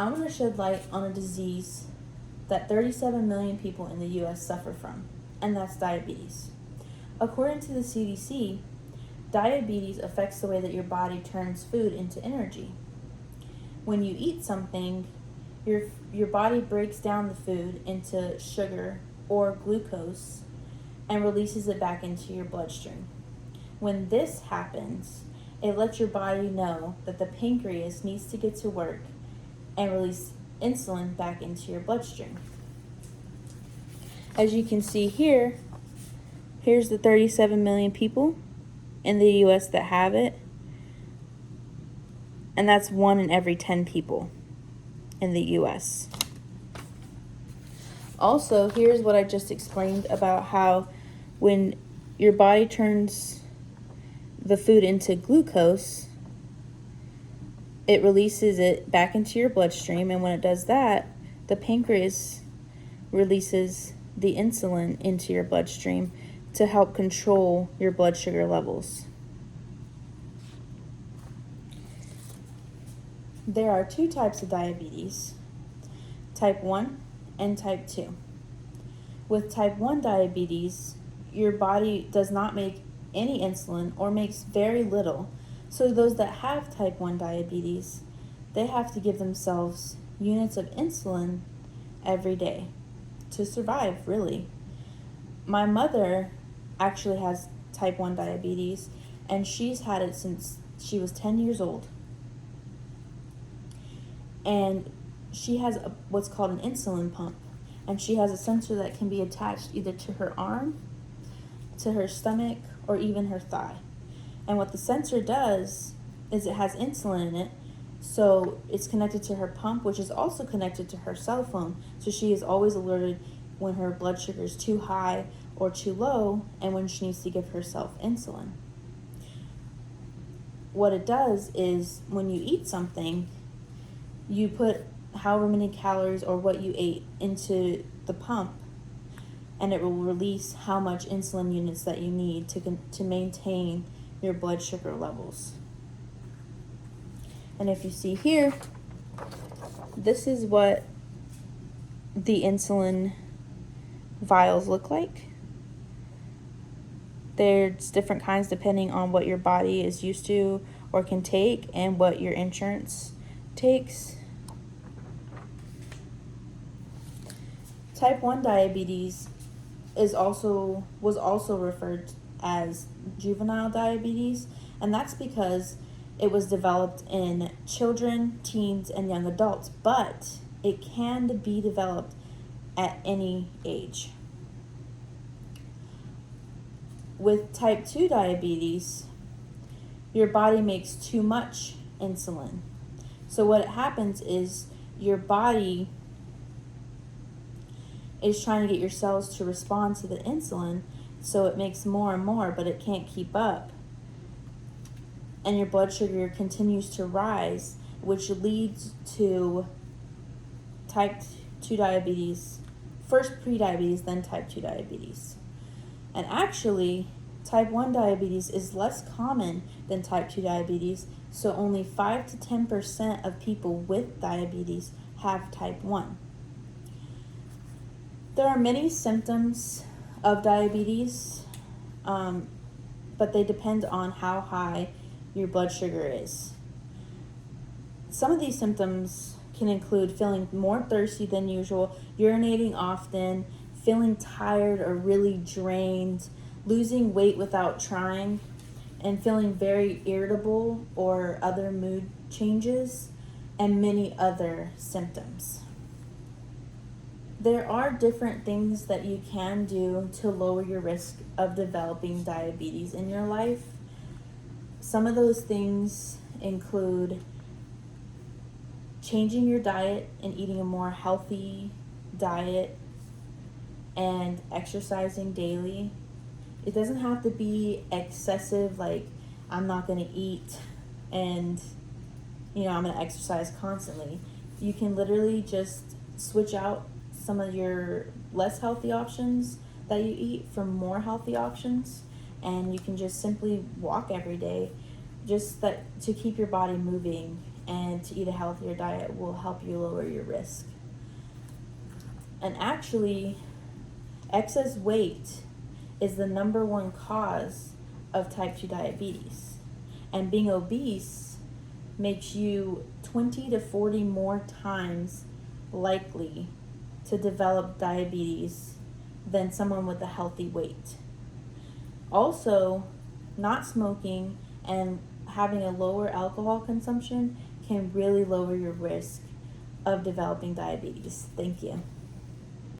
I want to shed light on a disease that 37 million people in the U.S. suffer from, and that's diabetes. According to the CDC, diabetes affects the way that your body turns food into energy. When you eat something, your body breaks down the food into sugar or glucose and releases it back into your bloodstream. When this happens, it lets your body know that the pancreas needs to get to work and release insulin back into your bloodstream. As you can see here, here's the 37 million people in the US that have it, and that's 1 in every 10 people in the US. Also, here's what I just explained about how when your body turns the food into glucose, it releases it back into your bloodstream, and when it does that, the pancreas releases the insulin into your bloodstream to help control your blood sugar levels. There are 2 types of diabetes, type 1 and type 2. With type 1 diabetes, your body does not make any insulin or makes very little. So those that have type 1 diabetes, they have to give themselves units of insulin every day to survive, really. My mother actually has type 1 diabetes, and she's had it since she was 10 years old. And she has what's called an insulin pump, and she has a sensor that can be attached either to her arm, to her stomach, or even her thigh. And what the sensor does is it has insulin in it, so it's connected to her pump, which is also connected to her cell phone, so she is always alerted when her blood sugar is too high or too low, and when she needs to give herself insulin. What it does is when you eat something, you put however many calories or what you ate into the pump, and it will release how much insulin units that you need to maintain your blood sugar levels. And if you see here, this is what the insulin vials look like. There's different kinds depending on what your body is used to or can take and what your insurance takes. Type 1 diabetes was also referred as juvenile diabetes, and that's because it was developed in children, teens, and young adults, but it can be developed at any age. With type 2 diabetes, your body makes too much insulin. So what happens is your body is trying to get your cells to respond to the insulin, so it makes more and more, but it can't keep up. And your blood sugar continues to rise, which leads to type 2 diabetes. First pre-diabetes, then type 2 diabetes. And actually, type 1 diabetes is less common than type 2 diabetes, so only 5 to 10% of people with diabetes have type 1. There are many symptoms of diabetes, but they depend on how high your blood sugar is. Some of these symptoms can include feeling more thirsty than usual, urinating often, feeling tired or really drained, losing weight without trying, and feeling very irritable or other mood changes, and many other symptoms. There are different things that you can do to lower your risk of developing diabetes in your life. Some of those things include changing your diet and eating a more healthy diet and exercising daily. It doesn't have to be excessive, like I'm not going to eat and I'm going to exercise constantly. You can literally just switch out some of your less healthy options that you eat for more healthy options, and you can just simply walk every day, just that to keep your body moving and to eat a healthier diet will help you lower your risk. And actually, excess weight is the number one cause of type 2 diabetes. And being obese makes you 20 to 40 more times likely to develop diabetes than someone with a healthy weight. Also, not smoking and having a lower alcohol consumption can really lower your risk of developing diabetes. Thank you.